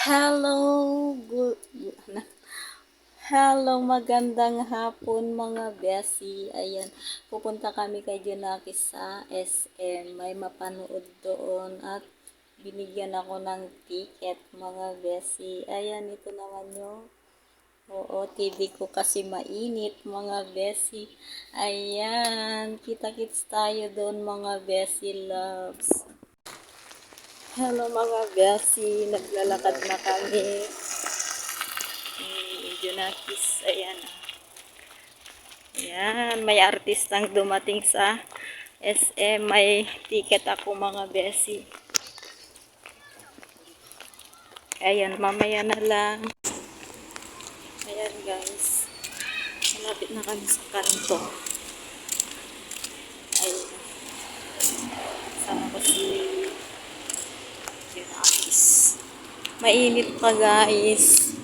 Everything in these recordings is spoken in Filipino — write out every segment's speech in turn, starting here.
Hello, hello, magandang hapon mga besi. Ayan, pupunta kami kay Junakis sa SM. May mapanood doon at binigyan ako ng ticket mga besi. Ayan, ito naman yung oo, TV ko kasi mainit mga besi. Ayan, kita-kits tayo doon mga besi loves. Hello mga besi, naglalakad na kami. Junakis, ayan. Ayan, may artistang dumating sa SM. May ticket ako mga besi. Ayan, mamaya na lang. Ayan guys, malapit na kami sa kanto. Ayan, sama ko si Junakis. Mainit pa guys.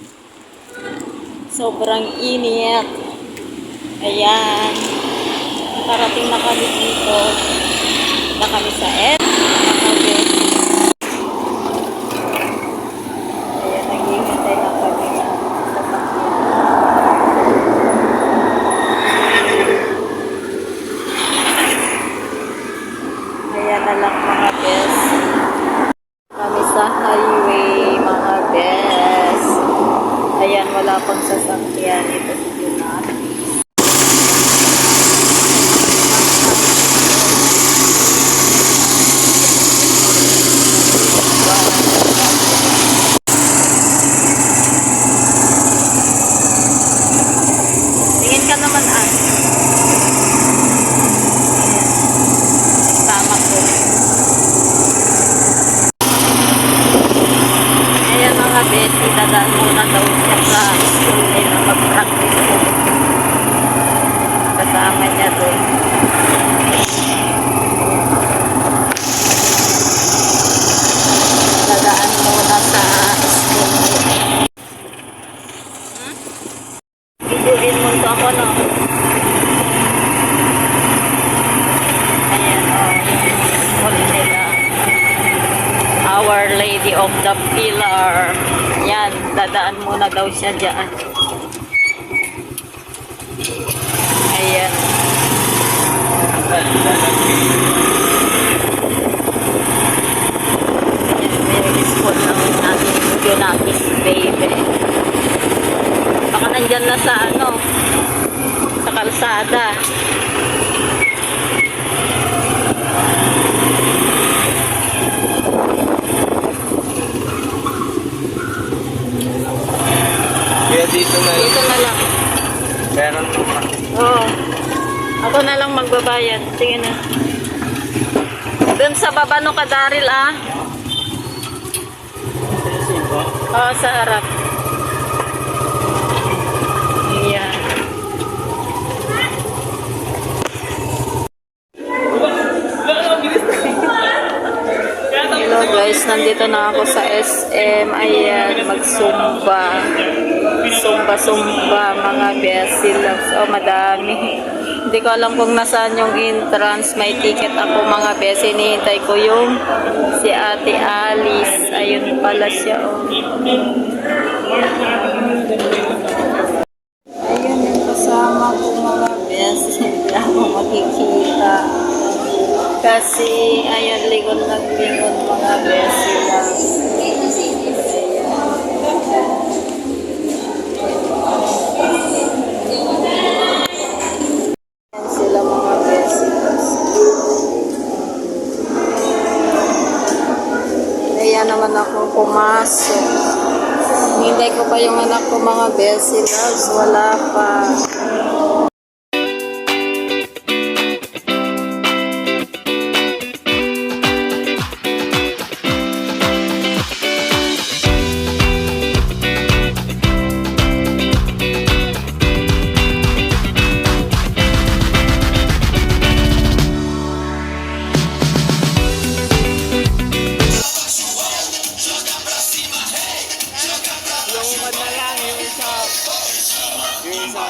Sobrang init. Ayan. Parating na kami dito. Na kami sa SM. Ayan, naghihintay na kami na sasakyan. Ayan na lang mga bes. Kami sa highway mga bes. Ayan, wala pang sasakyan. Ito si Junakis. Tingin ka naman tama ko. Ayan mga besi, dadaan muna daw siya sa school nila mag-practice ko. Kasama niya doon. Dadaan muna sa school nila. Videoin mo ito ako, no? Ayan, o. School nila. Our Lady of the Pillar. Yan, dadaan muna daw siya dyan. Ayan. Very school namin natin Junakis baby. Baka nandyan na sa ano, sa kalsada. Kaya dito na Dito na lang. meron naman. Oo. Ako na lang magbabayad. Sige na. Doon sa baba no kadaril Oo, sa harap. Ayan. Hello guys, nandito na ako sa SM. Ayan, magsumba. Sumba mga besi loves. Oh, madami. Hindi ko alam kung nasaan yung entrance. May ticket ako mga besi. Hinihintay ko yung si Ate Alice. Ayun pala siya. Oh. Ayun yung kasama ko mga besi. Hindi ako makikita. Kasi ayun, lingon mga besi loves. Sila mga beses. Kaya naman ako pumasok. Hintay ko pa yung anak ko mga beses. Wala pa.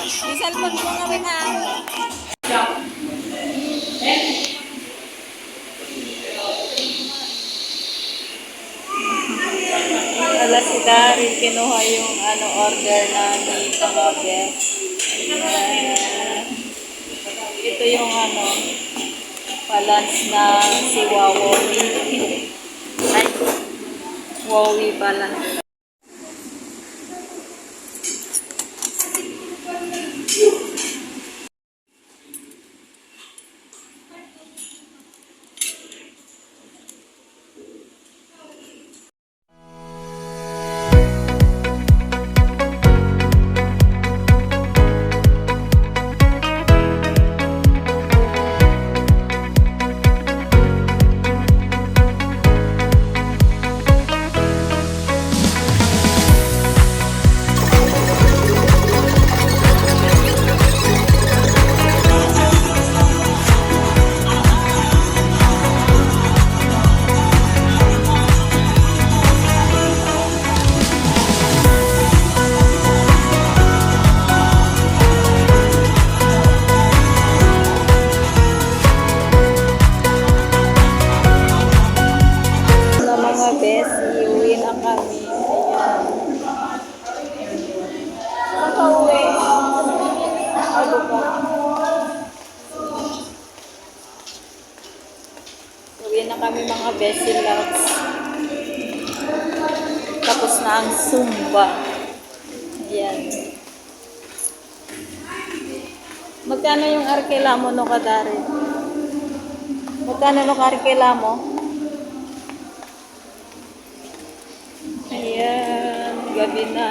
Yung cellphone ko nga rin pala si Daryl. Kinuha yung order namin mga best. Ito yung balance na si Wawowi. Ay, Wowi pala. Na mga besi, uwi na kami. Ayan. Saan ka uwi? Ano ba? Uwi na kami mga besi loves. Tapos na ang Zumba. Ayan. Magkano yung arkela mo no kadari? Magkano no arkela mo? Ayan, gabi na.